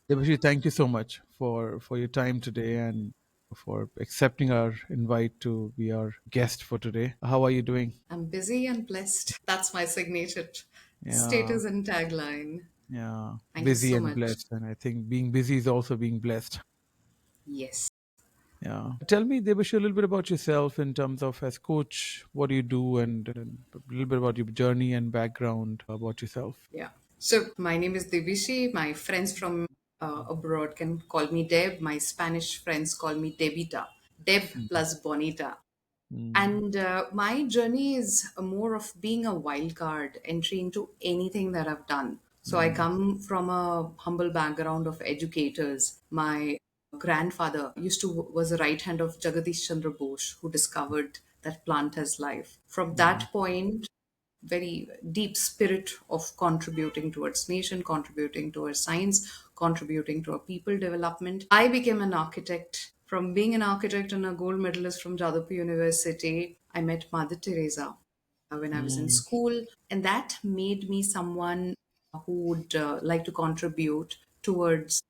Debeshi, thank you so much for your time today and for accepting our invite to be our guest for today. How are you doing? I'm busy and blessed. That's my signature Yeah, status and tagline. yeah, Thank you busy so and much. blessed. And I think being busy is also being blessed. Yes. Yeah. Tell me, Debeshi, a little bit about yourself in terms of as coach, what do you do, and a little bit about your journey and background about yourself. Yeah. So my name is Devishi. My friends from abroad can call me Deb. My Spanish friends call me Debita. Deb plus Bonita. Mm, And my journey is more of being a wild card entry into anything that I've done. So I mm, come from a humble background of educators. My grandfather was a right hand of Jagadish Chandra Bose, who discovered that plant has life. From mm, that point, very deep spirit of contributing towards nation, contributing towards science, contributing to a people development. I became an architect. From being an architect and a gold medalist from Jadavpur University, I met Mother Teresa when I was in mm, school, and that made me someone who would like to contribute towards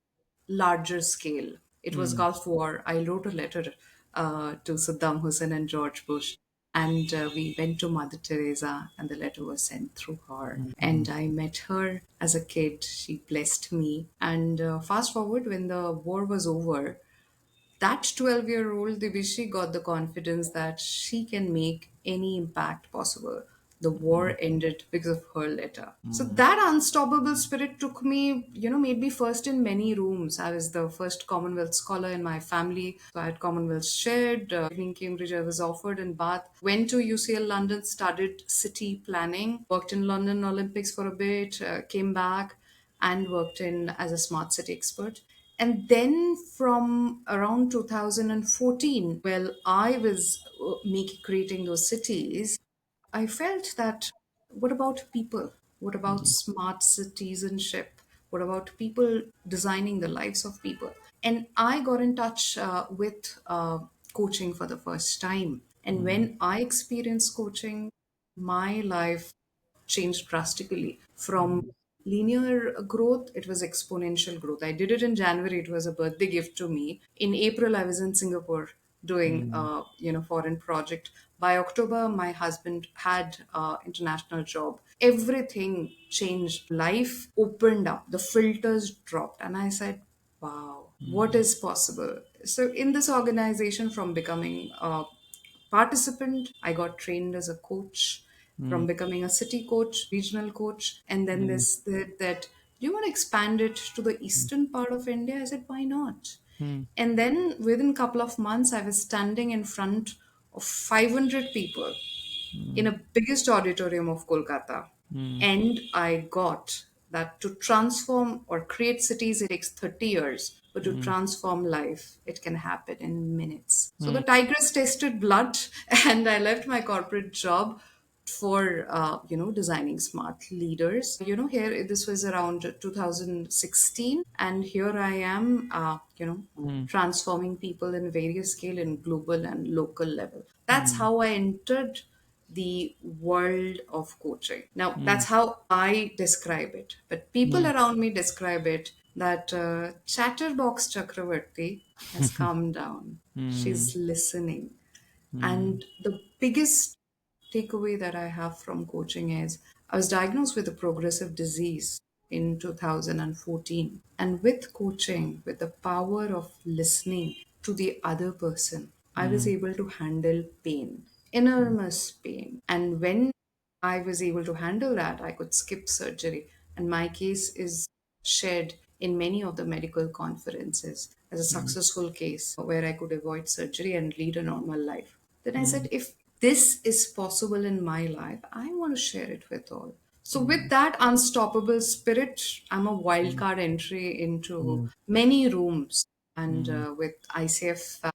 larger scale. It was mm, Gulf War. I wrote a letter to Saddam Hussein and George Bush, and we went to Mother Teresa, and the letter was sent through her. And mm, I met her as a kid. She blessed me. And fast forward, when the war was over, that 12-year-old Divishi got the confidence that she can make any impact possible. The war ended because of her letter. So mm, that unstoppable spirit took me, made me first in many rooms. I was the first Commonwealth scholar in my family. So I had Commonwealth shared. In Cambridge, I was offered in Bath. Went to UCL London, studied city planning. Worked in London Olympics for a bit. Came back and worked in as a smart city expert. And then from around 2014, while I was creating those cities, I felt that what about people? What about mm, smart citizenship? What about people designing the lives of people? And I got in touch with coaching for the first time. And mm, when I experienced coaching, my life changed drastically from linear growth. It was exponential growth. I did it in January. It was a birthday gift to me. In April, I was in Singapore doing mm, foreign project. By October, my husband had international job. Everything changed. Life opened up. The filters dropped, and I said, wow, what mm, is possible? So in this organization, from becoming a participant, I got trained as a coach. From mm, becoming a city coach, regional coach, and then mm, this that do you want to expand it to the eastern part of India? I said, why not? mm, And then within a couple of months, I was standing in front of 500 people in mm, a biggest auditorium of Kolkata. mm, And I got that to transform or create cities, it takes 30 years, but to mm, transform life, it can happen in minutes. So the mm, tigress tasted blood, and I left my corporate job for designing smart leaders. Here this was around 2016, and here I am, mm, transforming people in various scale in global and local level. That's mm, how I entered the world of coaching. Now, mm, that's how I describe it. But people mm. around me describe it that Chatterbox Chakraborty has calmed down. Mm, She's listening. mm, And the biggest takeaway that I have from coaching is I was diagnosed with a progressive disease in 2014. And with coaching, with the power of listening to the other person, I was mm, able to handle pain, enormous pain. And when I was able to handle that, I could skip surgery. And my case is shared in many of the medical conferences as a mm, successful case where I could avoid surgery and lead a normal life. Then I mm, said, if this is possible in my life, I want to share it with all. So, with mm, that unstoppable spirit, I'm a mm, wildcard entry into mm, many rooms. And mm, with ICF,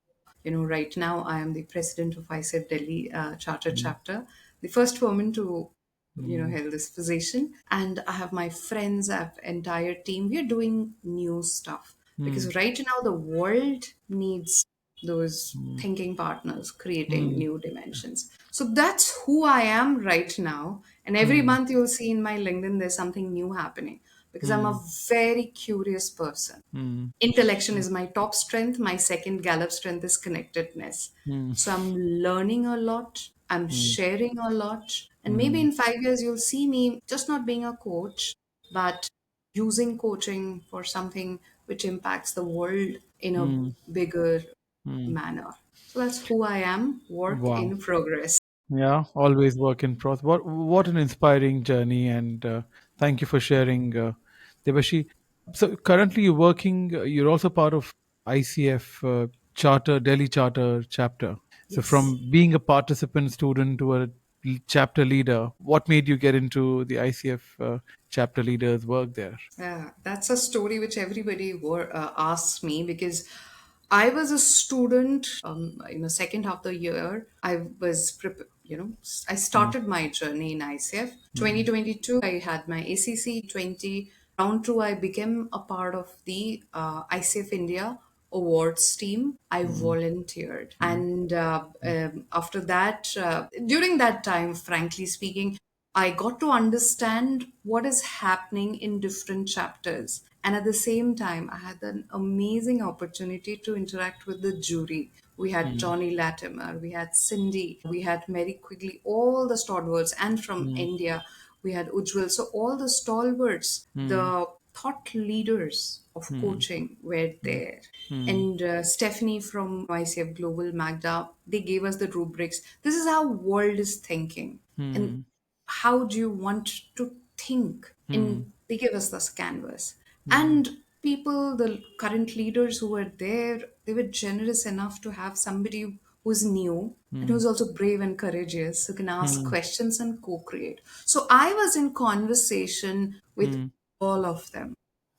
right now I am the president of ICF Delhi Charter mm, Chapter, the first woman to mm, held this position. And I have my friends, I have entire team. We are doing new stuff mm, because right now the world needs those mm, thinking partners creating mm, new dimensions. So that's who I am right now. And every mm, month you'll see in my LinkedIn there's something new happening. because I'm a mm, very curious person. mm, Intellection is my top strength. My second Gallup strength is connectedness. mm, So I'm learning a lot. I'm mm, sharing a lot. And maybe mm, in 5 years, you'll see me just not being a coach, but using coaching for something which impacts the world in a mm, bigger mm. manner. So that's who I am, work Wow. in progress. Yeah, always work in process. What an inspiring journey, and thank you for sharing, Debashi. So currently you're working. You're also part of ICF charter, Delhi charter chapter. So Yes. from being a participant student to a chapter leader, what made you get into the ICF chapter leaders work there? Yeah, that's a story which everybody asks me because I was a student in the second half of the year. I Mm, started my journey in ICF. mm, 2022, I had my ACC. 20 round two, I became a part of the ICF India awards team. I mm, volunteered, mm, and after that, during that time, frankly speaking, I got to understand what is happening in different chapters. And at the same time, I had an amazing opportunity to interact with the jury. We had mm, Johnny Latimer, we had Cindy, we had Mary Quigley, all the stalwarts, and from mm, India, we had Ujjwal. So, all the stalwarts, mm, the thought leaders of mm, coaching were mm, there. mm, And Stephanie from ICF Global, Magda, they gave us the rubrics. This is how world is thinking. And mm, how do you want to think? mm, And they give us this canvas. mm, And people, the current leaders who were there, they were generous enough to have somebody who's new and mm, who's also brave and courageous, who can ask mm, questions and co-create. So I was in conversation with mm, all of them,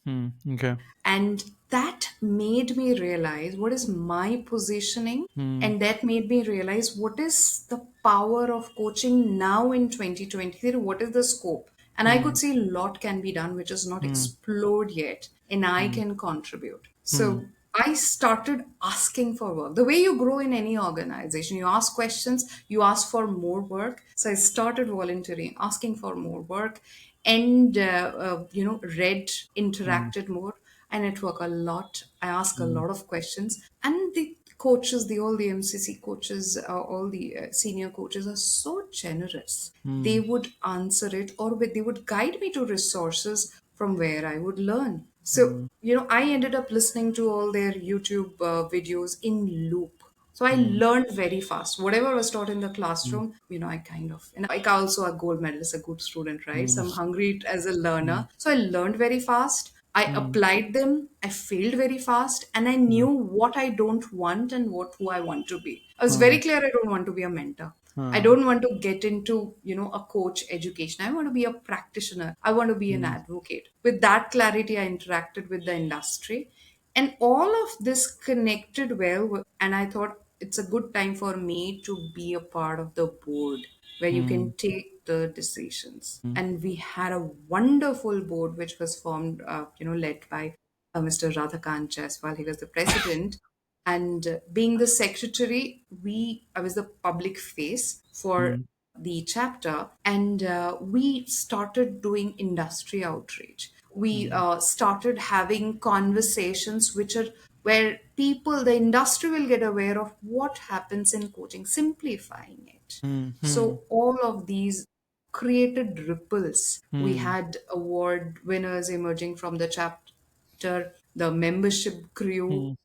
mm. Okay. and that made me realize what is my positioning, Mm, and that made me realize what is the power of coaching now in 2023, what is the scope. And I could mm, see a lot can be done which is not mm, explored yet, and I mm, can contribute. mm, So I started asking for work. The way you grow in any organization, you ask questions, you ask for more work. So I started volunteering, asking for more work, and read, mm, interacted more. I network a lot. I ask a mm, lot of questions, and the coaches, all the MCC coaches, all the senior coaches are so generous. They mm, would answer it, or they would guide me to resources from where I would learn. So, mm, I ended up listening to all their YouTube videos in loop. So I mm, learned very fast. Whatever was taught in the mm, classroom, I kind of, like also a gold medalist, a good student, right? So I'm hungry as a mm, learner. So I learned very fast. I mm, applied them. I failed very fast, and I mm, knew what I don't want and who I want to be. I was uh, very clear. I don't want to be a mentor. I uh, don't want to get into, a coach education. I want to be a practitioner. I want to be an mm, advocate. With that clarity, I interacted with the industry. And all of this connected well. And I thought it's a good time for me to be a part of the board where you mm, can take the decisions. And we had a wonderful board which was formed, led by Mr. Radhakant Jaiswal. He was the president, and being the secretary, I was the public face for mm, the chapter, and we started doing industry outreach. We mm, started having conversations which are where the industry will get aware of what happens in coaching, simplifying it. mm, mm, So all of these created ripples. We mm, had award winners emerging from the chapter. The membership grew. mm,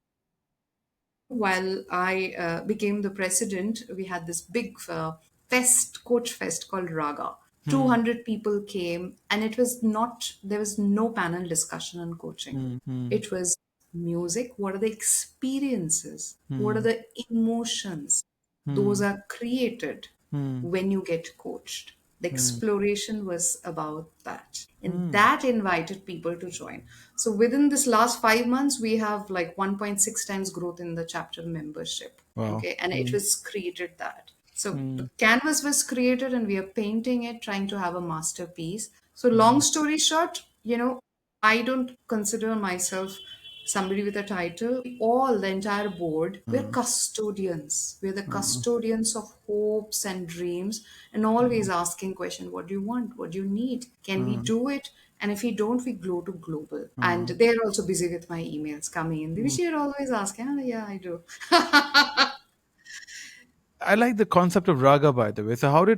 While I became the president, we had this big coach fest called Raga. mm, 200 people came, and there was no panel discussion on coaching. mm, It was music. What are the experiences? What are mm, the emotions? Those mm, are created mm, when you get coached. The mm, exploration was about that. And mm. that invited people to join. So within this last 5 months, we have like 1.6 times growth in the chapter membership. Wow. Okay. And it Mm, was created that. So the mm, canvas was created, and we are painting it, trying to have a masterpiece. So long mm, story short, I don't consider myself somebody with a title. All, the entire board, we're mm, custodians. We're the mm, custodians of hopes and dreams, and always asking question, what do you want? What do you need? Can we mm, do it? And if we don't, we go to global. And uh, they're also busy with my emails coming in, which mm. you're always asking. Oh, yeah, I do. I like the concept of raga, by the way. So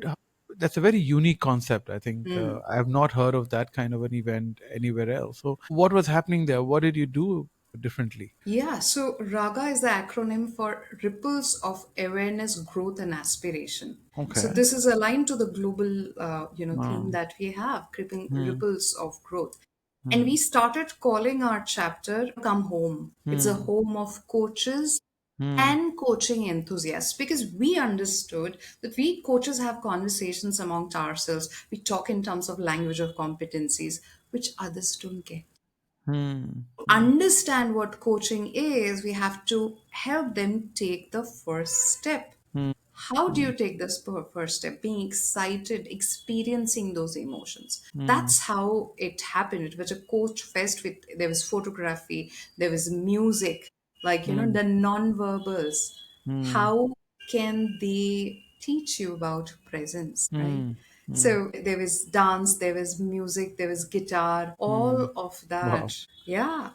that's a very unique concept. I think I have not heard of that kind of an event anywhere else. So what was happening there? What did you do differently? Yeah, so RAGA is the acronym for Ripples of Awareness, Growth, and Aspiration. So Okay. this is aligned to the global, theme Um, that we have, creeping hmm, ripples of growth. And hmm, we started calling our chapter "Come Home." It's a hmm, home of coaches hmm, and coaching enthusiasts because we understood that we coaches have conversations amongst ourselves. We talk in terms of language of competencies, which others don't get. hmm, Understand what coaching is, we have to help them take the first step. How do you hmm, take this first step? Being excited, experiencing those emotions. hmm, That's how it happened. It was a coach fest with there was photography, there was music, like hmm, the non-verbals. hmm, How can they teach you about presence, right? hmm, hmm, So there was dance, there was music, there was guitar, hmm. all of Wow. that. Yeah.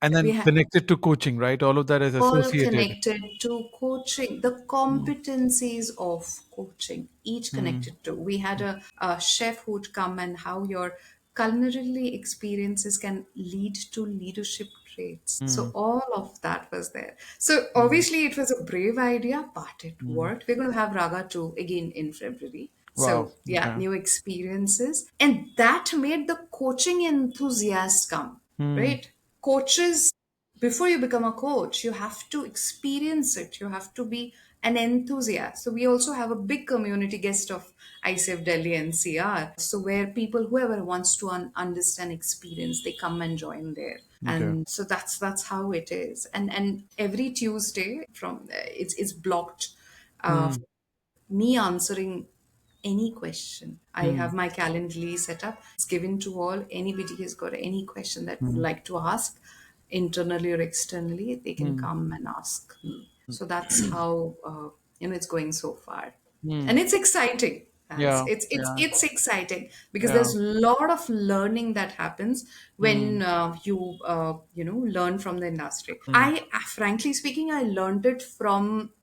And We then had connected to coaching, right? All of that is all associated. connected to coaching, the Hmm, competencies of coaching, each hmm, connected to. We had a chef who'd come and how your culinary experiences can lead to leadership traits. So hmm, all of that was there. So hmm, obviously it was a brave idea, but it hmm. worked. We're going to have Raga 2 again in February. Wow. So yeah, Okay. new experiences. And that made the coaching enthusiasts come, Hmm, right? Coaches, before you become a coach, you have to experience it. You have to be an enthusiast. So we also have a big community guest of ICF Delhi NCR. So where people, whoever wants to understand experience, they come and join there. okay. And so that's how it is. And every Tuesday from it's blocked Hmm, me answering any question. I hmm, have my Calendly set up. It's given to all. Anybody has got any question that would hmm, like to ask, internally or externally, they can hmm, come and ask me. So that's how it's going so far, hmm. and it's exciting. Yes, Yeah. Yeah. it's exciting because Yeah. there's a lot of learning that happens when Hmm, you learn from the industry. hmm, Frankly speaking, I learned it from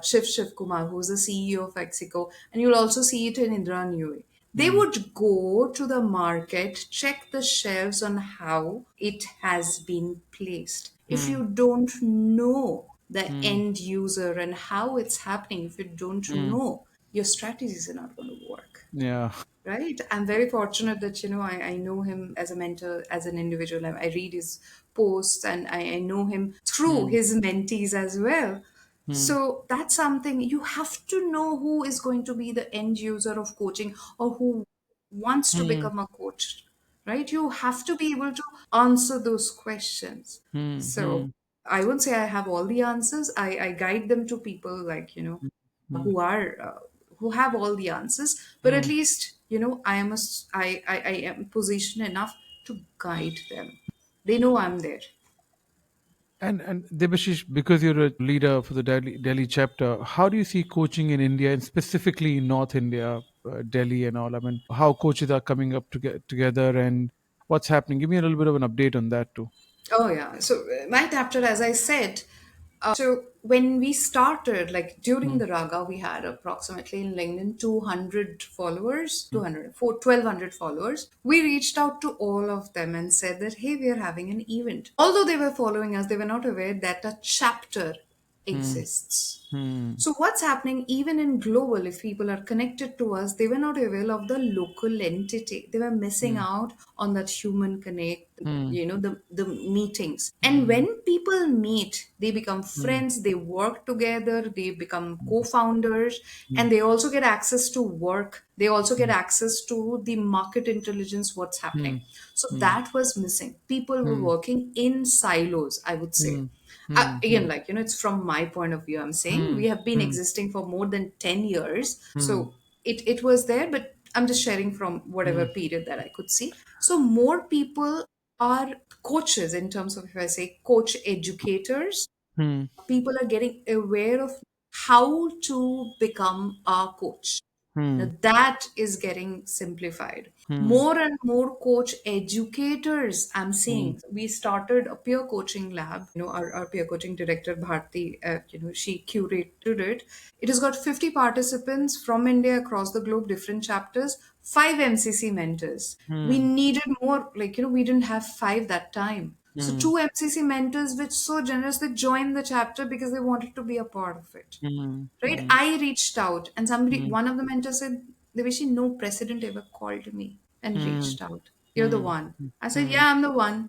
Shiv Kumar, who's the CEO of Mexico, and you'll also see it in Indra Nui. They hmm, would go to the market, check the shelves on how it has been placed. If hmm, you don't know the hmm, end user and how it's happening, if you don't hmm. know, your strategies are not going to work. Yeah. Right. I'm very fortunate that, I know him as a mentor, as an individual. I read his posts and I know him through Hmm, his mentees as well. hmm, So that's something you have to know who is going to be the end user of coaching or who wants to hmm, become a coach, right? You have to be able to answer those questions. hmm, So hmm, I won't say I have all the answers. I guide them to people like, hmm, who are who have all the answers, but at hmm. least I am I am positioned enough to guide them. They know I'm there. And Debashish, because you're a leader for the Delhi chapter, how do you see coaching in India and specifically in North India, Delhi and all? I mean, how coaches are coming up to get together and what's happening? Give me a little bit of an update on that too. Oh yeah. So my chapter, as I said, so when we started, like during Hmm, the Raga, we had approximately in LinkedIn 200 followers, hmm, 200, 1200 followers. We reached out to all of them and said that, hey, we are having an event. Although they were following us, they were not aware that a chapter hmm, exists. hmm, So what's happening even in global, if people are connected to us, they were not aware of the local entity. They were missing hmm, out on that human connect, hmm, the meetings. And hmm, when people meet, they become hmm, friends, they work together, they become co-founders, hmm, and they also get access to work. They also get access to the market intelligence, what's hmm, happening. So hmm, that was missing. People were hmm, working in silos, I would say. hmm, hmm, Again, hmm, like it's from my point of view, I'm saying hmm, we have been hmm, existing for more than 10 years, hmm, so it was there, but I'm just sharing from whatever hmm, period that I could see. So more people are coaches, in terms of, if I say coach educators, hmm, people are getting aware of how to become a coach. Hmm. Now that is getting simplified. Hmm. More and more coach educators I'm Hmm. seeing. We started a peer coaching lab. Our peer coaching director Bharti, she curated it. It has got 50 participants from India across the globe, different chapters, 5 MCC mentors. We Hmm. needed more, we didn't have five that time. So Hmm. two MCC mentors, which so generous, they joined the chapter because they wanted to be a part of it. Hmm. Right? Hmm. I reached out and Hmm. one of the mentors said, Deveshi, no president ever called me and Hmm. reached out. You're the Hmm. one. I said, Hmm. yeah, I'm the one.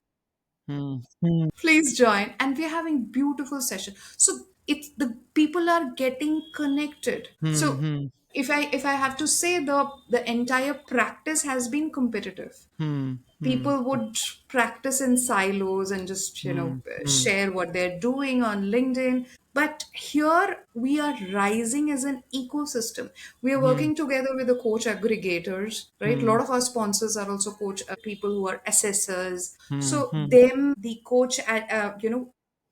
Hmm. Hmm. Please join. And we're having beautiful session. So it's the people are getting connected. Hmm. So Hmm. if I have to say, the entire practice has been competitive. Hmm. Hmm. People would practice in silos and just Hmm. Hmm. share what they're doing on LinkedIn, but here we are rising as an ecosystem. We are Hmm. working together with the coach aggregators, right? A Hmm. lot of our sponsors are also coach people who are assessors. Hmm. So Hmm. them, the coach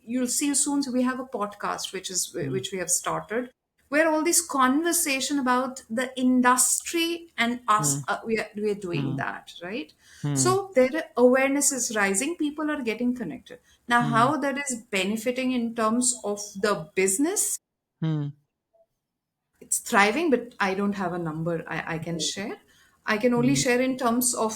you'll see soon, we have a podcast Hmm. which we have started, where all this conversation about the industry and us, Hmm. we are doing Hmm. that, right? Hmm. So their awareness is rising, people are getting connected. Now Hmm. how that is benefiting in terms of the business, Hmm. it's thriving, but I don't have a number I can share. I can only Hmm. share in terms of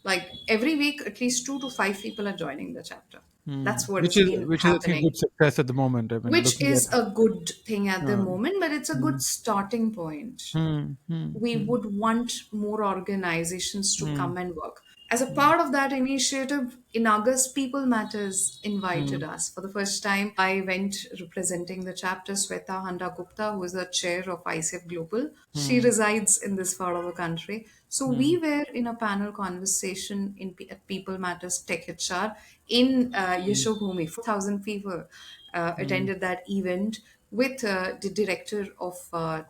like every week at least 2 to 5 people are joining the chapter. Hmm. That's what Which has is been which is I think a happening, good success at the moment. I mean, which looking at. is a good thing at the Uh, moment, but it's a hmm. good starting point. Hmm. Hmm. We Hmm. would want more organizations to Hmm. come and work. As a part of that initiative, in August, People Matters Hmm. invited us. For the first time, I went representing the chapter, Sweta Handa Gupta, who is the chair of ICF Global. She Hmm. resides in this part of the country. So Hmm. we were in a panel conversation at People Matters Tech HR in Yashobhumi. 4,000 people Hmm. attended that event with the director of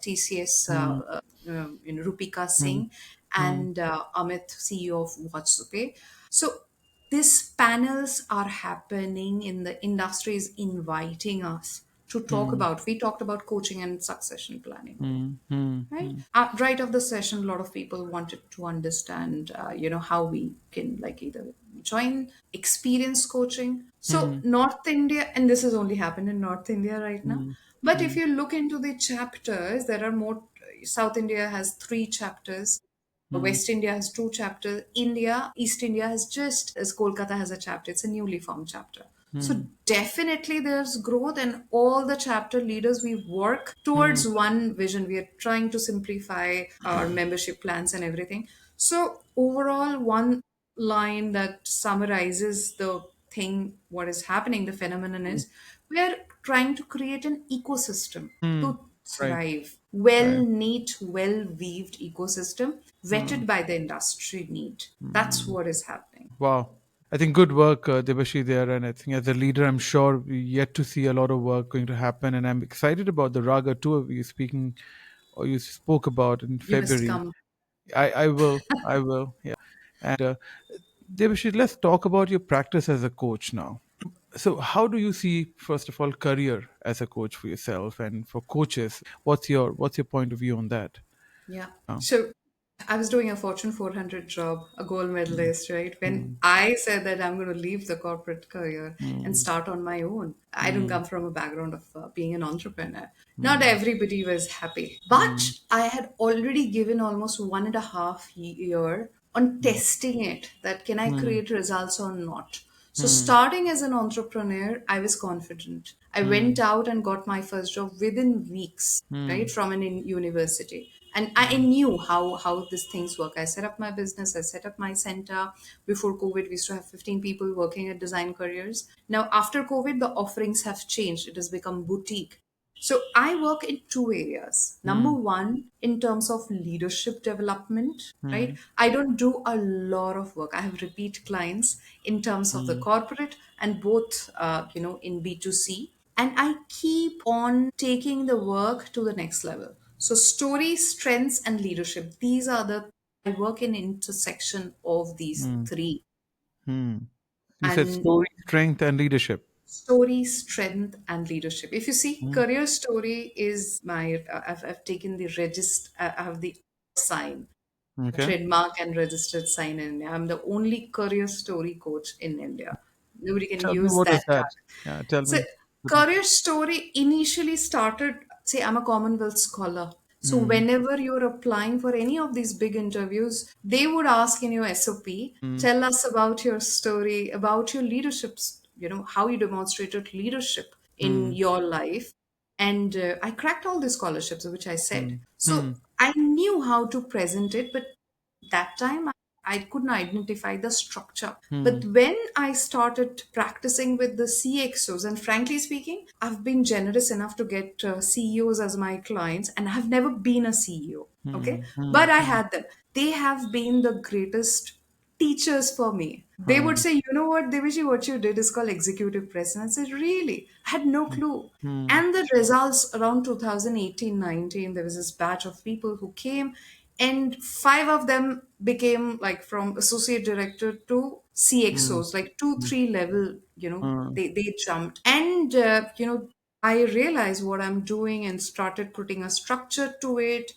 TCS, Hmm. Rupika Hmm. Singh, Hmm. and Amit, CEO of WhatsApp. So these panels are happening in the industry is inviting us to talk Hmm. about. We talked about coaching and succession planning, Hmm. Hmm. right? Hmm. Right of the session, a lot of people wanted to understand how we can like either join experience coaching. So Hmm. North India, and this has only happened in North India right now, Hmm. but if Hmm. you look into the chapters, there are more. South India has 3 chapters, Hmm. West India has 2 chapters. East India has just, as Kolkata has a chapter. It's a newly formed chapter. So Hmm. definitely there's growth, and all the chapter leaders, we work Hmm. towards one vision. We are trying to simplify our membership plans and everything. So overall, one line that summarizes the thing, what is happening, the phenomenon is we are trying to create an ecosystem Hmm. to Right. thrive. Well Right. neat, well weaved ecosystem Hmm. vetted by the industry need. That's Hmm. what is happening. Wow. I think good work, Debashi, there. And I think as a leader, I'm sure we yet to see a lot of work going to happen. And I'm excited about the Raga tour you speaking or you spoke about in You must February. come. I will. I will. Yeah. And Debashi, let's talk about your practice as a coach now. So, how do you see, first of all, career as a coach for yourself and for coaches? What's your point of view on that? Yeah. Uh, So I was doing a Fortune 400 job, a gold mm, medalist, right? When mm, I said that I'm going to leave the corporate career and mm, start on my own, I don't mm, come from a background of being an entrepreneur. Not mm, everybody was happy. But mm, I had already given almost 1.5 year on mm, testing it, that can I mm, create results or not. So mm, starting as an entrepreneur, I was confident. I went mm, out and got my first job within weeks, right, mm, from an university. And I knew how these things work. I set up my business, I set up my center. Before COVID, we used to have 15 people working at Design Careers. Now, after COVID, the offerings have changed. It has become boutique. So I work in 2 areas. Number mm, one, in terms of leadership development, right? mm, I don't do a lot of work. I have repeat clients in terms of the mm, corporate and both, in B2C. And I keep on taking the work to the next level. So story, strengths, and leadership. These are I work in intersection of these mm, three. mm. You said And story, strength, and leadership. story, strength, and leadership. If you see, Mm. career story is my, I've taken the register, I have the sign, Okay. trademark and registered sign in India. I'm the only career story coach in India. Nobody can Tell me use what that is that? tag. Yeah, tell So, me. career story initially started, say, I'm a Commonwealth scholar. So, Mm. whenever you're applying for any of these big interviews, they would ask in your SOP, Mm. tell us about your story, about your leadership, how you demonstrated leadership in Mm. your life. And I cracked all the scholarships, which I said. Mm. So, Mm. I knew how to present it, but that time I couldn't identify the structure. But Mm. when I started practicing with the CXOs, and frankly speaking, I've been generous enough to get CEOs as my clients, and I've never been a CEO. Okay, Mm. but Mm. I Mm. had them. They have been the greatest teachers for me. They would Mm. say, you know what, Devishi, what you did is called executive presence. I said, really? I had no clue. Mm. And the results around 2018-19, there was this batch of people who came, and five of them became like from associate director to Mm. CXOs, like two, Mm. 3 level, Mm. they jumped. And, I realized what I'm doing and started putting a structure to it,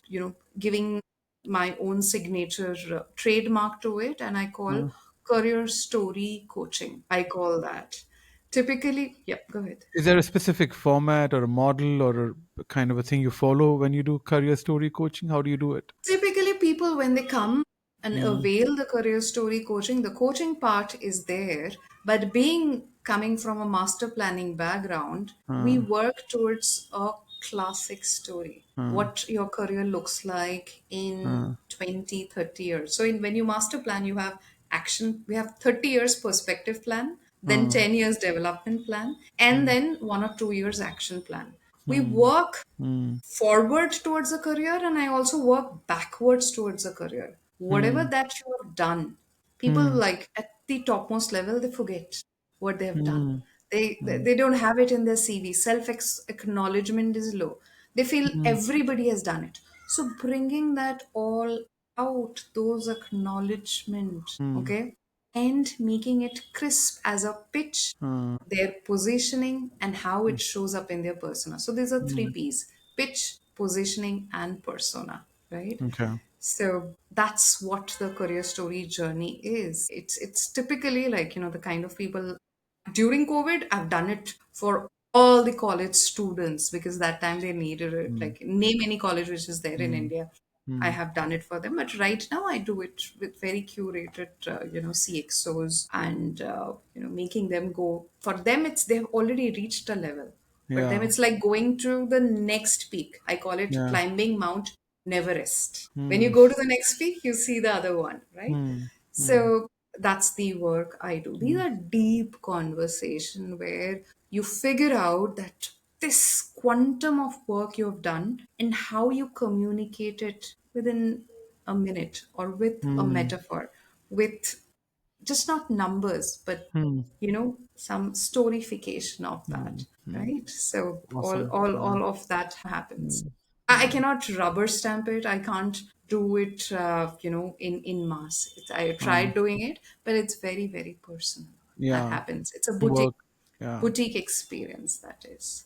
giving my own signature trademark to it, and I call Mm. career story coaching. I call that. Typically, yeah, go ahead. Is there a specific format or a model or a kind of a thing you follow when you do career story coaching? How do you do it? Typically, people, when they come and Mm. avail the career story coaching, the coaching part is there. But being coming from a master planning background, we Mm. work towards a classic story. Mm. What your career looks like in Mm. 20, 30 years. So, when you master plan, you have action, we have 30 years perspective plan, then Mm. 10 years development plan, and Mm. then 1 or 2 years action plan. We Mm. work Mm. forward towards a career, and I also work backwards towards a career. Whatever Mm. that you have done, people Mm. like at the topmost level, they forget what they have done. Mm. They don't have it in their CV. Self acknowledgement is low. They feel Mm. everybody has done it. So bringing that all out, those acknowledgement, Mm. okay, and making it crisp as a pitch, Mm. their positioning, and how it shows up in their persona. So these are three Mm. P's: pitch, positioning, and persona, right? Okay. So that's what the career story journey is. It's typically like, the kind of people during COVID, I've done it for all the college students because that time they needed it. Mm. Like name any college which is there in Mm. India. I Mm. have done it for them, but right now I do it with very curated, CXOs, and making them go. For them, it's they've already reached a level. For them, Yeah. it's like going to the next peak. I call it Yeah. climbing Mount Neverest. When you Mm. go to the next peak, you see the other one, right? Mm. Mm. So that's the work I do. These Mm. are deep conversation where you figure out that this quantum of work you have done and how you communicate it within a minute or with a Mm. metaphor, with just not numbers, but Mm. some storification of Mm. that, Mm. right? So all Awesome. all Yeah. all of that happens. Mm. I Mm. cannot rubber stamp it. I can't do it, in mass. I Mm. tried doing it, but it's very, very personal. That Yeah. happens. It's a boutique Work. Yeah. boutique experience. That is.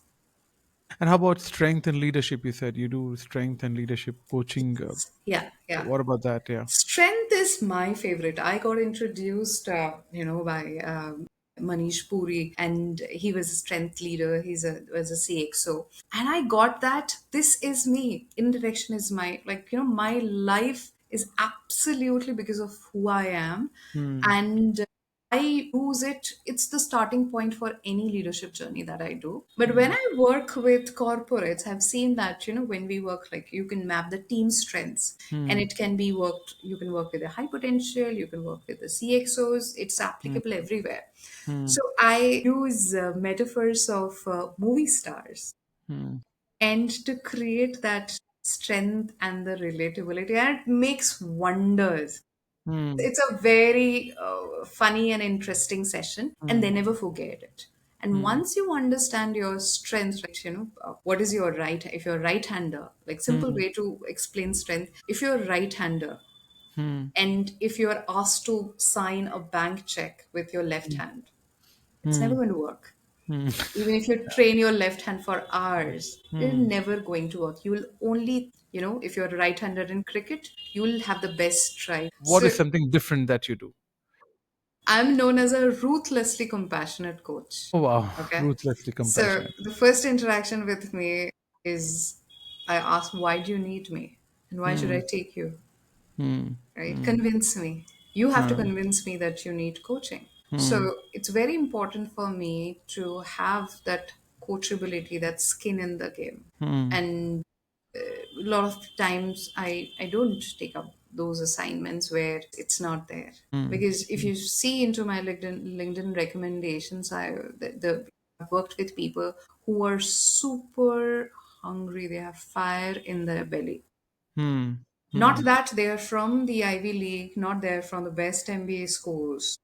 And how about strength and leadership? You said you do strength and leadership coaching. Yeah, yeah. What about that? Yeah. Strength is my favorite. I got introduced, by Manish Puri, and he was a strength leader. Was a CXO, and I got that. This is me. Indirection is my, like, my life is absolutely because of who I am, Mm. and I use it. It's the starting point for any leadership journey that I do. But when Mm. I work with corporates, I've seen that, when we work, like, you can map the team strengths, and Mm. it can be worked, you can work with the high potential, you can work with the CXOs, it's Mm. applicable everywhere. Mm. So I use metaphors of movie stars Mm. and to create that strength and the relatability, and it makes wonders. Mm. It's a very funny and interesting session, and they Mm. never forget it. And Mm. once you understand your strength, like, what is your right, if you're a right hander, like, simple Mm. way to explain strength, if you're a right hander Mm. and if you're asked to sign a bank check with your left hand, it's never Mm. going to work. Hmm. Even if you train your left hand for hours, it's Hmm. never going to work. You will only, if you're a right-hander in cricket, you will have the best strike. What So is something different that you do? I'm known as a ruthlessly compassionate coach. Oh wow, Okay. ruthlessly So compassionate. the first interaction with me is I ask, why do you need me? And why should Hmm. I take you? Hmm. Right? Hmm. Convince me. You have to Hmm. convince me that you need coaching. Hmm. So it's very important for me to have that coachability, that skin in the game. Hmm. And a lot of times I don't take up those assignments where it's not there. Hmm. Because if you see into my LinkedIn recommendations, I've worked with people who are super hungry. They have fire in their belly. Hmm. Not Hmm. that they are from the Ivy League, not they're from the best MBA schools.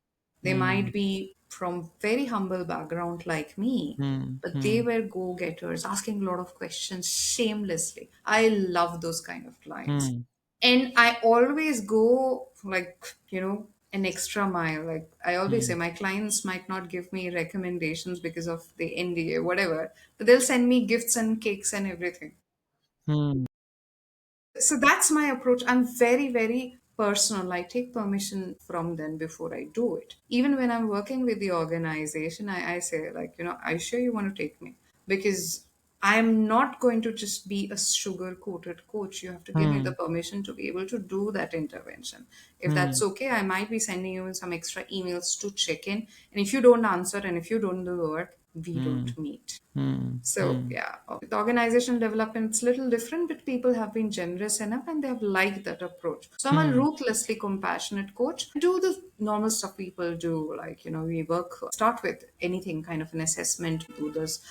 They Hmm. might be from very humble background like me, Hmm. but they Hmm. were go-getters, asking a lot of questions shamelessly. I love those kind of clients. Hmm. And I always go like, an extra mile. Like I always say, Hmm. my clients might not give me recommendations because of the NDA, whatever, but they'll send me gifts and cakes and everything. Hmm. So that's my approach. I'm very, very personal. I take permission from them before I do it. Even when I'm working with the organization, I say, like, are you sure you want to take me? Because I'm not going to just be a sugar coated coach. You have to give me the Hmm. permission to be able to do that intervention. If Hmm. that's okay, I might be sending you some extra emails to check in. And if you don't answer and if you don't do the work, we Hmm. don't meet. Hmm. So Hmm. yeah, with organizational development, it's a little different, but people have been generous enough and they have liked that approach. So I'm a Hmm. ruthlessly compassionate coach. I do the normal stuff people do, like we start with anything kind of an assessment. Do this,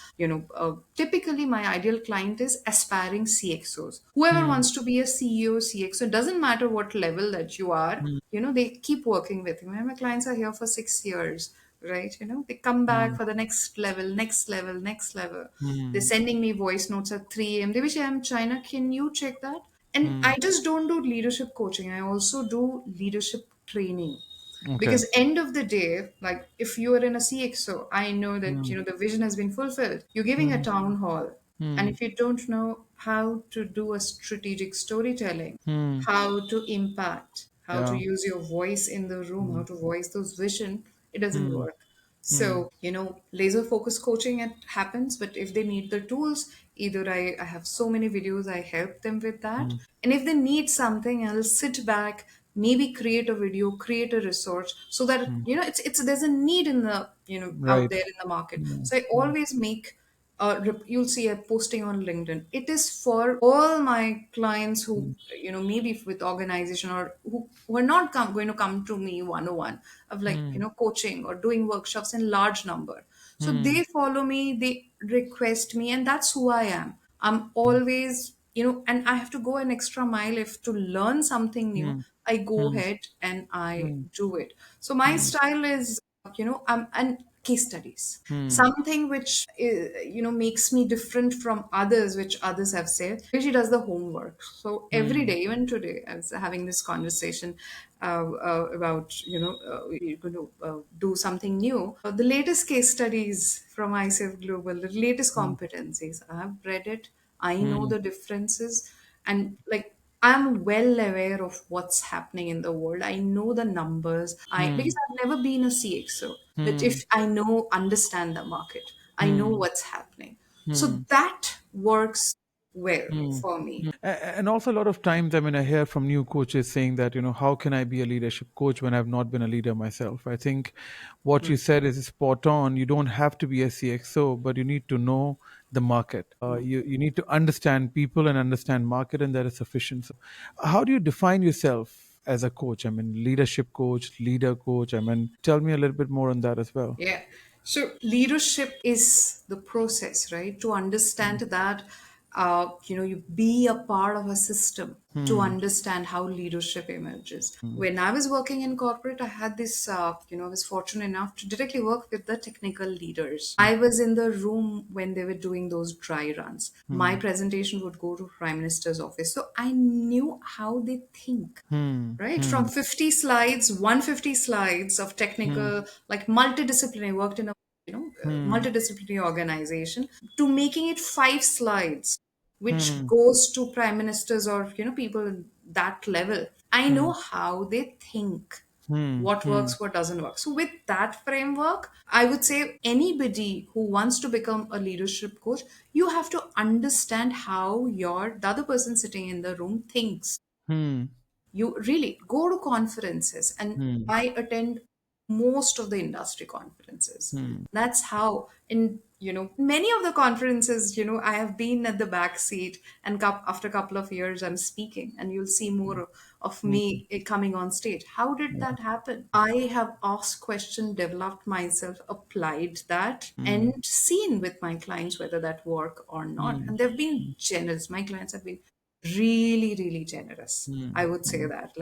typically my ideal client is aspiring CXOs. Whoever Hmm. wants to be a CEO, CXO, doesn't matter what level that you are. They keep working with me. My clients are here for 6 years, right? They come back Hmm. for the next level, next level, next level. They're Hmm. sending me voice notes at 3 a.m. They wish I'm China. Can you check that? And Hmm. I just don't do leadership coaching. I also do leadership training. Okay. Because end of the day, like if you are in a CXO, I know that Hmm. the vision has been fulfilled. You're giving a Hmm. town hall, and Hmm. if you don't know how to do a strategic storytelling, Hmm. how to impact, how to Yeah. use your voice in the room, how Hmm. to voice those vision, it doesn't Hmm. work. Hmm. So, laser focus coaching it happens, but if they need the tools, either I have so many videos, I help them with that. Hmm. And if they need something, I'll sit back, maybe create a video, create a resource so that, Hmm. it's there's a need in the, out Right. there in the market. Hmm. So I Hmm. always make you'll see a posting on LinkedIn. It is for all my clients who, Hmm. maybe with organization or who are not going to come to me one-on-one of like, Hmm. coaching or doing workshops in large number. So Hmm. they follow me, they request me, and that's who I am. I'm always, and I have to go an extra mile if to learn something new. Hmm. I go Hmm. ahead and I Hmm. do it. So my Hmm. style is, and case studies, Hmm. something which makes me different from others, which others have said. She does the homework. So every Hmm. day, even today, I was having this conversation about we're going to do something new. The latest case studies from ICF Global, the latest Hmm. competencies. I've read it. I know Hmm. the differences, and like I'm well aware of what's happening in the world. I know the numbers. Hmm. Because I've never been a CXO, but Hmm. if I understand the market, I know Hmm. what's happening. So Hmm. that works well Hmm. for me. And also, a lot of times, I mean, I hear from new coaches saying that, how can I be a leadership coach when I've not been a leader myself? I think what you said is spot on. You don't have to be a CXO, but you need to know the market. You need to understand people and understand market, and that is sufficient. So, how do you define yourself as a coach? I mean, leadership coach, leader coach. I mean, tell me a little bit more on that as well. Yeah. So leadership is the process, right? To understand that, you be a part of a system to Hmm. understand how leadership emerges. When I was working in corporate, I had this, I was fortunate enough to directly work with the technical leaders. I was in the room when they were doing those dry runs. My Hmm. presentation would go to Prime Minister's office. So I knew how they think, Hmm. right? From Hmm. 50 slides, 150 slides of Hmm. technical, like multidisciplinary, worked in a, Hmm. multidisciplinary organization, to making it 5 slides, which Hmm. goes to prime ministers or people in that level. I Hmm. know how they think, Hmm. what Hmm. works, what doesn't work. So with that framework, I would say anybody who wants to become a leadership coach, you have to understand how the other person sitting in the room thinks. Hmm. You really go to conferences, and Hmm. I attend most of the industry conferences. Hmm. That's how, in many of the conferences, I have been at the back seat, and after a couple of years I'm speaking, and you'll see more of Hmm. me coming on stage. How did Yeah. that happen? I have asked question, developed myself, applied that, Hmm. and seen with my clients whether that work or not, Hmm. and they've been generous. My clients have been really, really generous. I Hmm. would say Hmm. that,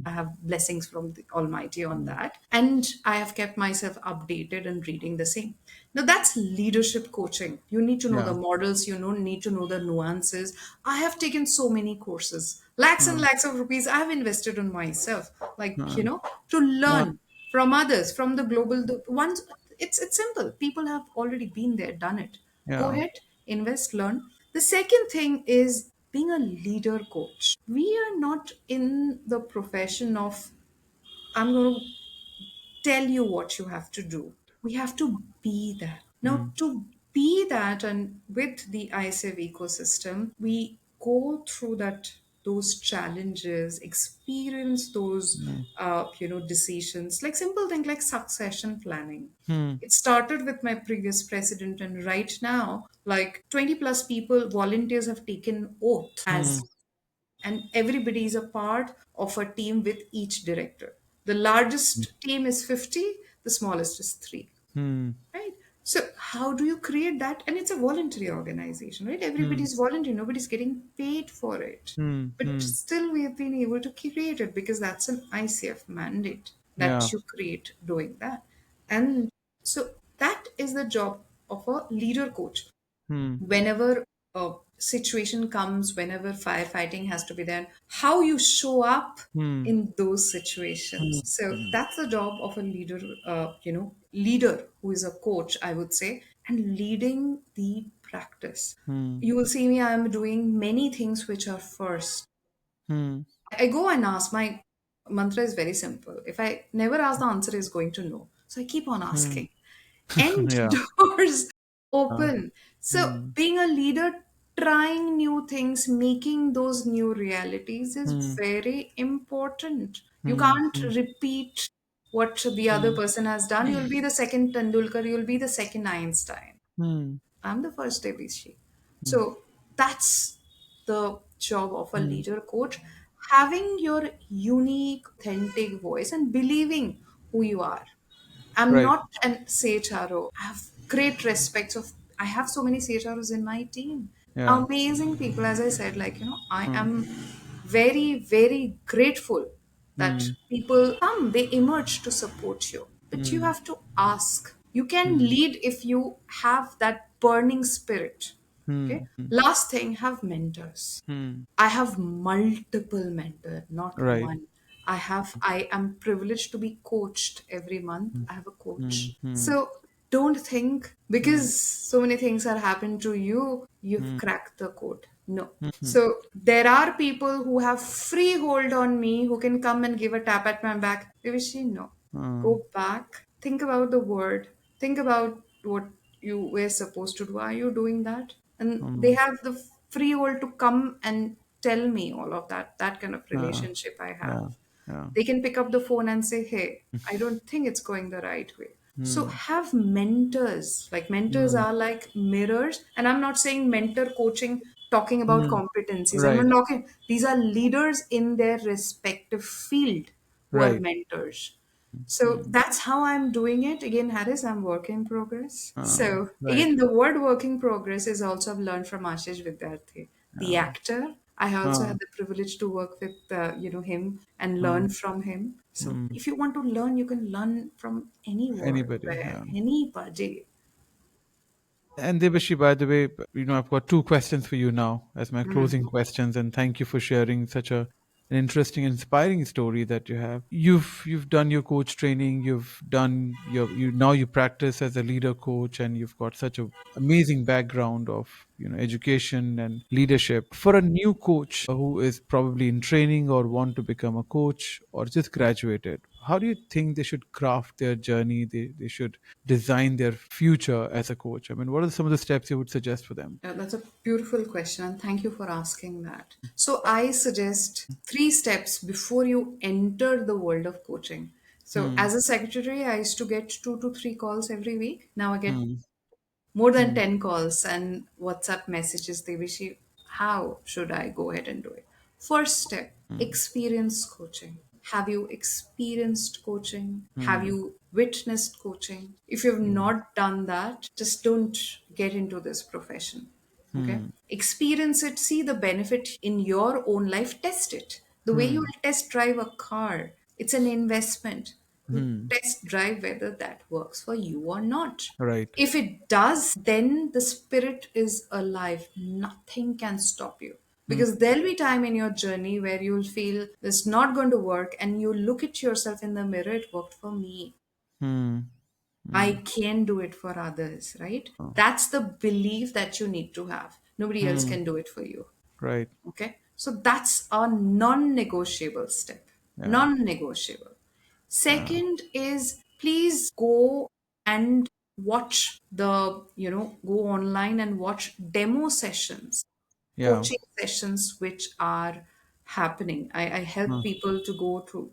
I have blessings from the Almighty on Hmm. that. And I have kept myself updated and reading the same. Now, that's leadership coaching. You need to know the Yeah. models, need to know the nuances. I have taken so many courses, lakhs and Hmm. lakhs of rupees I have invested on myself, Hmm. to Yeah. learn from others, from the global the ones. It's simple. People have already been there, done it. Go Yeah. ahead, invest, learn. The second thing is being a leader coach. We are not in the profession of, I'm going to tell you what you have to do. We have to be that. Hmm. Now, to be that, and with the ISF ecosystem, we go through those challenges, experience those, Hmm. decisions, like simple thing like succession planning. Hmm. It started with my previous president, and right now, like 20 plus people, volunteers have taken oath Hmm. as, and everybody is a part of a team with each director. The largest team is 50, the smallest is 3, Hmm. right? So how do you create that? And it's a voluntary organization, right? Hmm. Everybody's voluntary, nobody's getting paid for it. Hmm. But Hmm. still, we have been able to create it because that's an ICF mandate Yeah. that you create doing that. And so that is the job of a leader coach. Hmm. Whenever a situation comes, whenever firefighting has to be done, how you show up Hmm. in those situations. Hmm. So Hmm. that's the job of a leader who is a coach, I would say, and leading the practice. Hmm. You will see me, I am doing many things which are first. Hmm. I go and ask. My mantra is very simple. If I never ask, the answer is going to no. So I keep on Hmm. asking. And Yeah. doors Uh, open. So hmm. being a leader, trying new things, making those new realities is Hmm. very important. You Hmm. can't Hmm. repeat what the other Hmm. person has done. You'll be the second Tendulkar, you'll be the second Einstein. Hmm. I'm the first Debeshi. So that's the job of a Hmm. leader coach. Having your unique, authentic voice and believing who you are. I'm Right. not an CHRO. I have great respects of. I have so many CHROs in my team. Yeah. Amazing people, as I said. I Hmm. am very, very grateful that Hmm. people come. They emerge to support you, but you Hmm. have to ask. You can Hmm. lead if you have that burning spirit. Okay. Hmm. Hmm. Last thing, have mentors. Hmm. I have multiple mentors, not Right. one. I am privileged to be coached every month. I have a Hmm. coach. Hmm. So don't think Hmm. because so many things are happening to you, you've Hmm. cracked the code. No. Hmm. So there are people who have free hold on me who can come and give a tap at my back. Devishi, no. Hmm. Go back. Think about the word. Think about what you were supposed to do. Are you doing that? And they Hmm. have the free will to come and tell me all of that kind of Yeah. relationship I have. Yeah. Yeah. They can pick up the phone and say, hey, I don't think it's going the right way. So Hmm. have mentors. Like mentors Hmm. are like mirrors. And I'm not saying mentor coaching talking about Hmm. competencies. I'm Right. not talking, these are leaders in their respective field who are Right. mentors. So Hmm. that's how I'm doing it. Again, Harris, I'm work in progress. So Right. again, the word work in progress is also I've learned from Ashish Vidyarthi, the Yeah. actor. I also Uh, had the privilege to work with him and uh, learn from him. So hmm. if you want to learn, you can learn from anywhere, Anybody. where, Yeah. anybody. And Debashi, by the way, I've got two questions for you now as my Mm. closing questions, and thank you for sharing such a an interesting, inspiring story that you have. You've done your coach training. You've done you now you practice as a leader coach, and you've got such a amazing background of education and leadership. For a new coach who is probably in training or want to become a coach or just graduated, how do you think they should craft their journey? They should design their future as a coach. I mean, what are some of the steps you would suggest for them? Yeah, that's a beautiful question, and thank you for asking that. So, I suggest three steps before you enter the world of coaching. So, Hmm. as a secretary, I used to get 2 to 3 calls every week. Now I get Hmm. more than Hmm. 10 calls and WhatsApp messages. They wish you, how should I go ahead and do it? First step, experience coaching. Have you experienced coaching? Have Hmm. you witnessed coaching? If you've Hmm. not done that, just don't get into this profession. Okay? Hmm. Experience it, see the benefit in your own life, test it. The way you Hmm. will test drive a car, it's an investment. You Hmm. test drive whether that works for you or not. Right. If it does, then the spirit is alive. Nothing can stop you. Hmm. Because there'll be time in your journey where you'll feel this not going to work and you look at yourself in the mirror, it worked for me. Hmm. I Hmm. can do it for others, right? Oh. That's the belief that you need to have. Nobody else Hmm. can do it for you. Right. Okay. So that's a non negotiable step. Yeah. Non negotiable. Yeah. Second is please go and watch go online and watch demo sessions, Yeah. coaching sessions which are happening. I help Hmm. people to go to,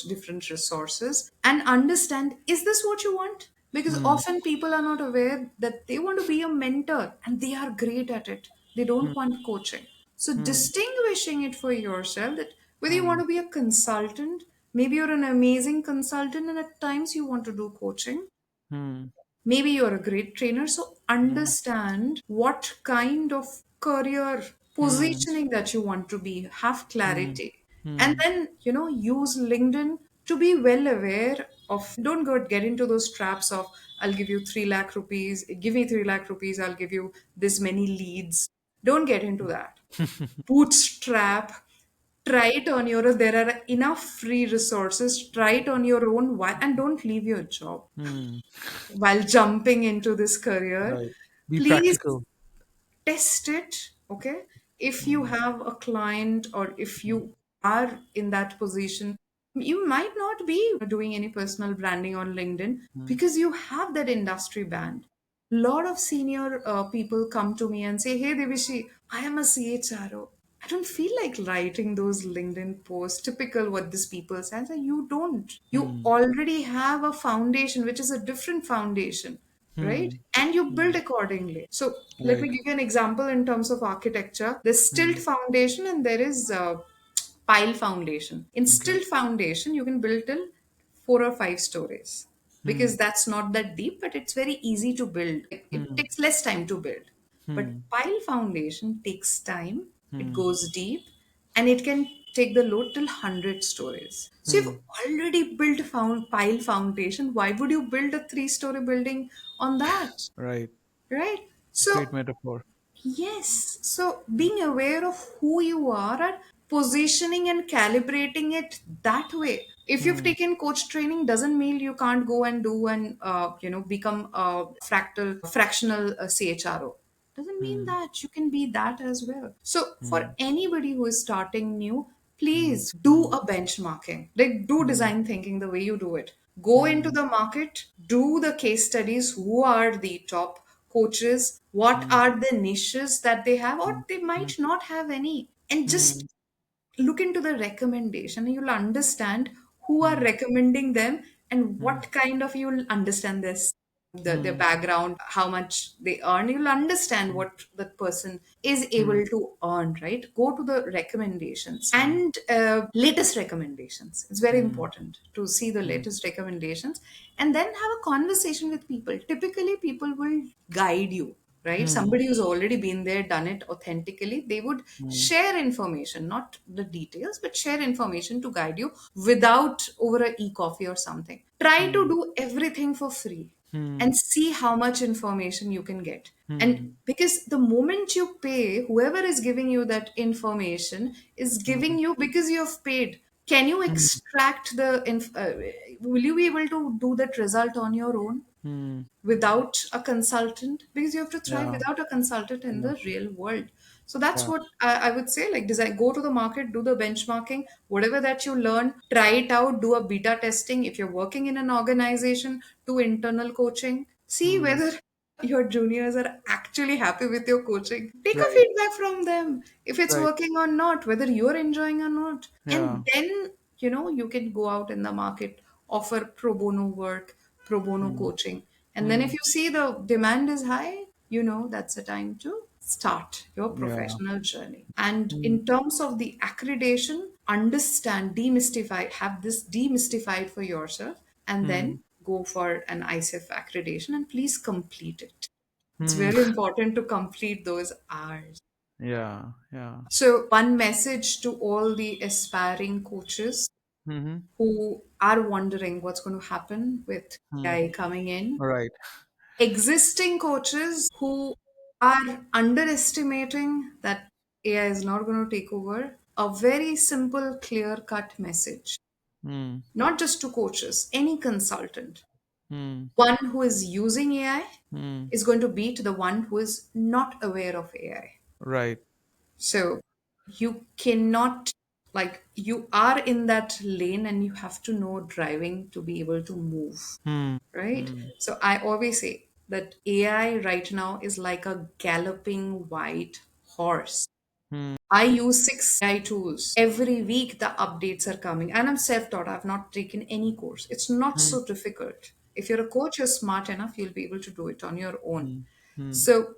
different resources and understand, is this what you want? Because Hmm. often people are not aware that they want to be a mentor and they are great at it. They Hmm. don't want coaching. So Hmm. distinguishing it for yourself that whether you want Hmm. to be a consultant, maybe you're an amazing consultant and at times you want to do coaching. Hmm. Maybe you're a great trainer. So Hmm. understand what kind of career Hmm. positioning that you want to be, have Hmm. clarity. And Hmm. then, use LinkedIn to be well aware of, don't go get into those traps of, I'll give you 3 lakh rupees, give me 3 lakh rupees, I'll give you this many leads. Don't get into that. Bootstrap, try it on your own. There are enough free resources. Try it on your own and don't leave your job Hmm. while jumping into this career. Right. Be Please practical. test it. Okay, if you Hmm. have a client or if Hmm. you are in that position, you might not be doing any personal branding on LinkedIn Hmm. because you have that industry band. Lot of senior people come to me and say, hey Devishi, I am a chro, I don't feel like writing those LinkedIn posts, typical what these people say. I say, you don't. You Hmm. already have a foundation, which is a different foundation, right? Hmm. And you build Hmm. accordingly. So let me Right. give you an example in terms of architecture. There's stilt Hmm. foundation and there is pile foundation. In Okay. stilt foundation, you can build till 4 or 5 stories Hmm. because that's not that deep, but it's very easy to build. It Hmm. takes less time to build. But Hmm. pile foundation takes time, it Hmm. goes deep, and it can take the load till 100 stories. So you've Hmm. already built pile foundation. Why would you build a 3 story building on that? Right. Right? Great So metaphor. yes. So being aware of who you are and positioning and calibrating it that way. If you've Hmm. taken coach training, doesn't mean you can't go and do and become a fractional CHRO. Doesn't mean Hmm. that you can be that as well. So for Hmm. anybody who is starting new, Hmm. please do Hmm. a benchmarking. Like do Hmm. design thinking the way you do it. Go into Hmm. the market, do the case studies. Who are the top coaches? What Hmm. are the niches that they have, or Hmm. they Hmm. might not have any? And Hmm. just look into the recommendation and you'll understand who are Hmm. recommending them and Hmm. what kind of, you'll understand this, their Hmm. background, how much they earn. You'll understand Hmm. what that person is Hmm. able to earn, right? Go to the recommendations Hmm. and latest recommendations. It's very Hmm. important to see the Hmm. latest recommendations and then have a conversation with people. Typically people will guide you, right? Hmm. Somebody who's already been there, done it authentically, they would Hmm. share information, not the details, but share information to guide you without over a e-coffee or something. Try to Hmm. do everything for free. Hmm. and see how much information you can get. Hmm. And because the moment you pay, whoever is giving you that information is giving Hmm. you because you have paid. Can you Hmm. extract will you be able to do that result on your own Hmm. without a consultant? Because you have to thrive Yeah. without a consultant in Yeah. the real world. So that's Yeah. what I would say. Like, design, go to the market, do the benchmarking, whatever that you learn, try it out, do a beta testing. If you're working in an organization, do internal coaching, see Hmm. whether your juniors are actually happy with your coaching. Take a Right. feedback from them if it's Right. working or not, whether you're enjoying or not. Yeah. And then, you can go out in the market, offer pro bono work, pro bono Hmm. coaching. And then if Hmm. you see the demand is high, that's the time to start your Yeah. professional journey. And Hmm. in terms of the accreditation, understand, demystify, have this demystified for yourself, and Hmm. then go for an ICF accreditation and please complete it. It's Hmm. very important to complete those hours. Yeah. Yeah. So, one message to all the aspiring coaches Hmm. who are wondering what's going to happen with Hmm. AI coming in, Right. existing coaches who are underestimating that AI is not going to take over, a very simple, clear cut message, Hmm. not just to coaches, any consultant. Hmm. One who is using AI Hmm. is going to beat the one who is not aware of AI. Right. So you cannot, like, you are in that lane and you have to know driving to be able to move, Hmm. right? Hmm. So I always say that AI right now is like a galloping white horse. Hmm. I use 6 AI tools. Every week the updates are coming. And I'm self-taught. I've not taken any course. It's not Hmm. so difficult. If you're a coach, you're smart enough, you'll be able to do it on your own. Hmm. Hmm. So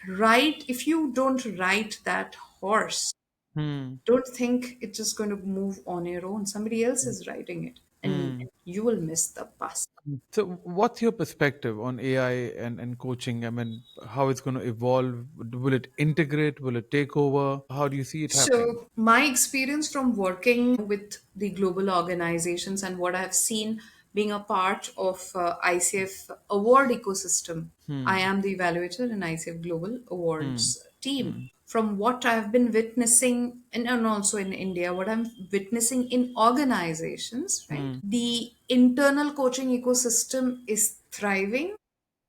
if you don't ride that horse, Hmm. don't think it's just going to move on your own. Somebody else is riding it, and Hmm. you will miss the bus. So, what's your perspective on AI and coaching? I mean, how it's going to evolve? Will it integrate? Will it take over? How do you see it happening? So, my experience from working with the global organizations and what I've seen being a part of ICF award ecosystem, I Hmm. am the evaluator in ICF Global Hmm. Awards team. Hmm. From what I've been witnessing, and also in India, what I'm witnessing in organizations, right? Hmm. The internal coaching ecosystem is thriving,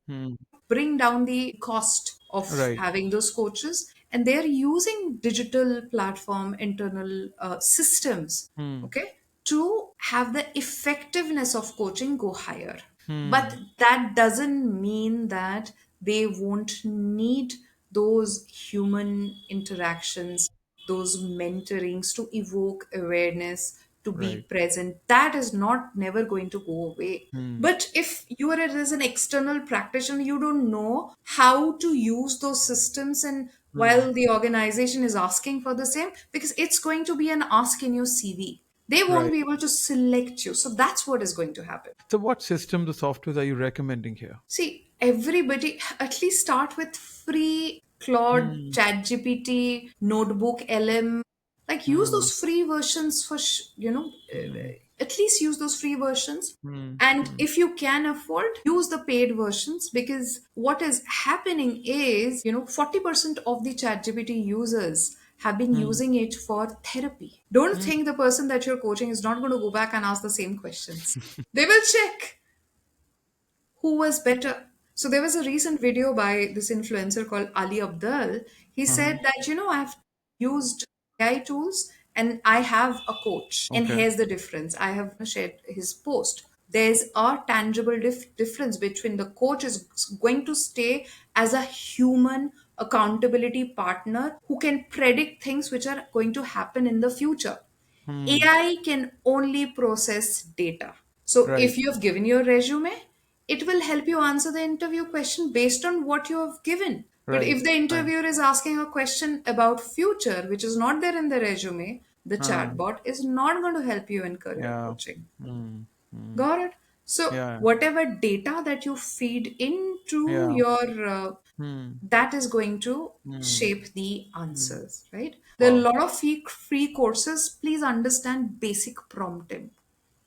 Hmm. bring down the cost of Right. having those coaches, and they're using digital platform internal systems, Hmm. okay, to have the effectiveness of coaching go higher. But Hmm. that doesn't mean that they won't need those human interactions, those mentorings to evoke awareness, to be Right. present. That is not never going to go away. Hmm. But if you are as an external practitioner, you don't know how to use those systems, and Hmm. while the organization is asking for the same, because it's going to be an ask in your CV, they won't Right. be able to select you. So that's what is going to happen. So, what systems or softwares are you recommending here? See, everybody at least start with free Claude, Hmm. ChatGPT, Notebook, LM. Like, use Hmm. those free versions Hmm. at least use those free versions. Hmm. And Hmm. if you can afford, use the paid versions, because what is happening is, 40% of the ChatGPT users have been Hmm. using it for therapy. Don't Hmm. think the person that you're coaching is not going to go back and ask the same questions. They will check who was better. So there was a recent video by this influencer called Ali Abdal. He Uh-huh. said that, I've used AI tools and I have a coach. And Okay. here's the difference. I have shared his post. There's a tangible difference between the coach is going to stay as a human accountability partner who can predict things which are going to happen in the future. Hmm. AI can only process data. So Right. if you have given your resume, it will help you answer the interview question based on what you have given. But Right. if the Right. interviewer is asking a question about future, which is not there in the resume, the Uh, chatbot is not going to help you in career yeah. coaching. Hmm. Hmm. Got it? So Yeah. whatever data that you feed into Yeah. your Hmm. that is going to Hmm. shape the Hmm. answers, right? There are a Wow. lot of free courses. Please understand basic prompting.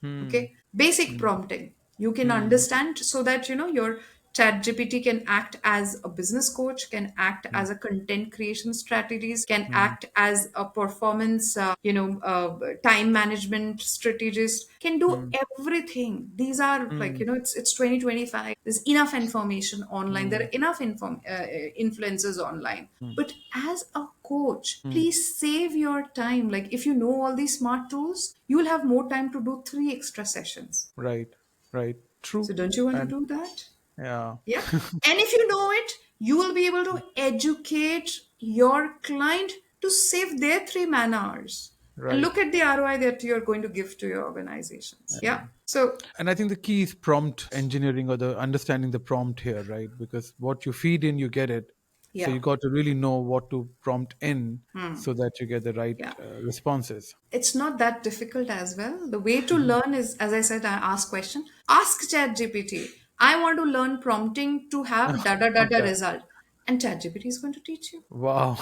Hmm. Okay, basic Hmm. prompting. You can Mm, understand, so that your chat gpt can act as a business coach, can act mm, as a content creation strategies, can mm, act as a performance time management strategist, can do mm, everything. These are like, mm, it's 2025. There's enough information online, there mm, are enough influencers online. mm, But as a coach, mm. please save your time. Like, if you know all these smart tools, you will have more time to do 3 extra sessions. Right, right. So True. don't you want to And do that? yeah, Yeah. And if you know it, you will be able to educate your client to save their 3 man hours. And right. look at the ROI that you're going to give to your organizations. Yeah. So, And I think the key is prompt engineering, or the understanding the prompt here, right? Because what you feed in, you get it. So yeah. you got to really know what to prompt in so that you get the right Yeah. responses. It's not that difficult as well. The way to learn is, as I said, I ask question. Ask ChatGPT. I want to learn prompting to have da da da da Okay. result. And ChatGPT is going to teach you. Wow.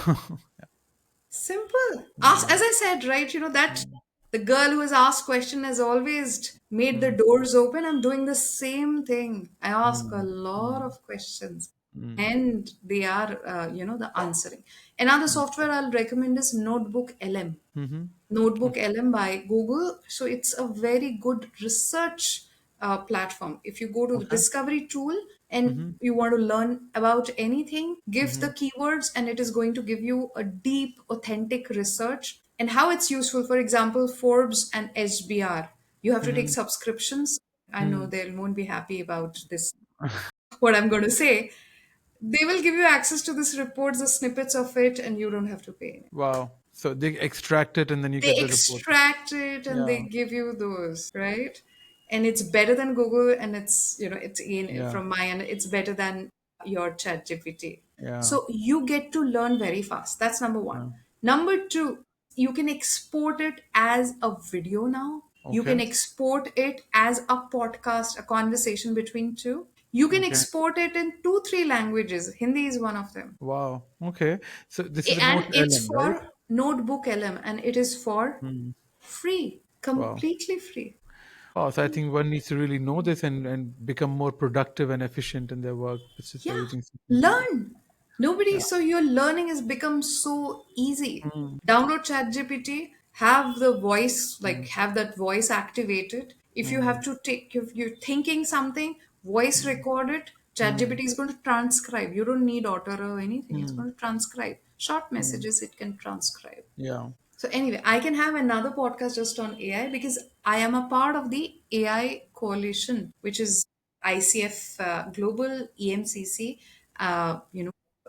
Simple. Ask, Mm, as I said, right? That mm, the girl who has asked question has always made the mm, doors open. I'm doing the same thing. I ask a mm, lot mm, of questions, mm, and they are, the answering. Another mm, software I'll recommend is Notebook LM. mhm. Notebook Okay. LM by Google. So it's a very good research platform. If you go to the Okay. discovery tool and Mhm, you want to learn about anything, give the mhm, keywords and it is going to give you a deep, authentic research and how it's useful. For example, Forbes and HBR. You have to take mhm, subscriptions. I know mm. they won't be happy about this, what I'm going to say. They will give you access to this reports, the snippets of it, and you don't have to pay anything. Wow. So they extract it and then you They get the report. extract it and they Yeah. give you those, right? And it's better than Google, and it's Yeah. from my end, it's better than your chat GPT. Yeah. So you get to learn very fast. That's number one. Yeah. Number two, you can export it as a video now. You can Okay. export it as a podcast, a conversation between two. You can Okay. export it in 2 3 languages. Hindi is one of them. Wow. Okay. So this is a And Note it's LM, right? for Notebook LM, and it is for Hmm. free, Wow. completely free. Wow. So I think one needs to really know this and become more productive and efficient in their work just by Yeah, using certain tools. learn. Nobody, Yeah. so your learning has become so easy. Mm, Download ChatGPT, have the voice, like mm, have that voice activated. If you mm, have to take, if you're thinking something, voice record it. mm, ChatGPT is going to transcribe. You don't need author or anything. It's mm, going to transcribe. Short mm. messages, it can transcribe. Yeah. So anyway, I can have another podcast just on AI because I am a part of the AI coalition, which is ICF Global EMCC.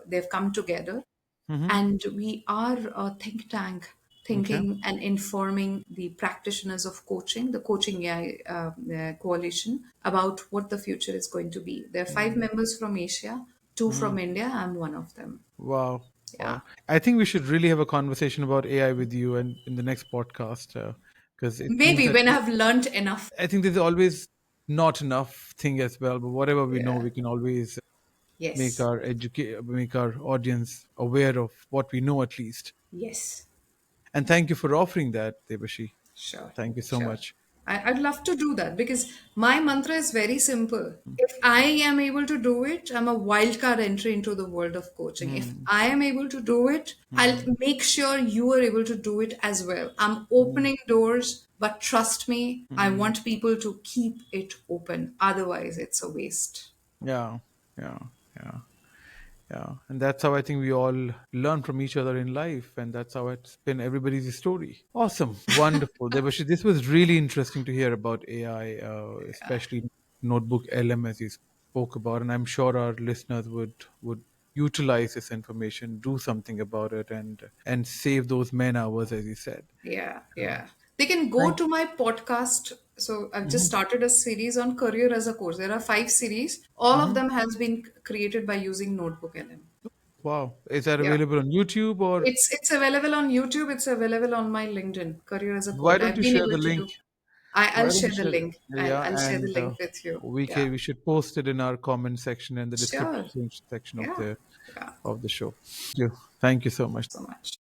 They've come together, Mm-hmm. and we are a think tank Okay. thinking and informing the practitioners of coaching, the coaching AI coalition, about what the future is going to be. There are 5 members from Asia, two from Mm. India. I'm one of them. Wow. Yeah. Wow. I think we should really have a conversation about AI with you and in the next podcast, because it seems Maybe that when I've learned enough. I think there's always not enough thing as well. But whatever we know, Yeah. we can always Yes. make our audience aware of what we know at least. Yes. And thank you for offering that, Debashi. Sure. Thank you so Sure. much. I'd love to do that because my mantra is very simple. If I am able to do it, I'm a wildcard entry into the world of coaching. If Mm, I am able to do it, I'll mm, make sure you are able to do it as well. I'm mm, opening doors, but trust me, I mm. want people to keep it open. Otherwise, it's a waste. Yeah, yeah, yeah. Yeah, and that's how I think we all learn from each other in life, and that's how it's been everybody's story. Awesome, wonderful, Debashi. This was really interesting to hear about AI, especially Notebook LM as you spoke about, and I'm sure our listeners would utilize this information, do something about it, and save those man hours, as you said. Yeah, yeah. They can go Thank. to my podcast. So I've just Mhm, started a series on career as a coach. There are 5 series. All of mhm. them has been created by using Notebook LM. Wow, is that Yeah. available on YouTube or It's available on YouTube. It's available on my LinkedIn, career as a why coach. don't I've you been share able the to link? do. Why I'll don't you share the share? link. Yeah, I'll share the and link with you. we Yeah. can we should post it in our comment section and the Sure. description section Yeah. Yeah. of the show. Thank you so much. So much.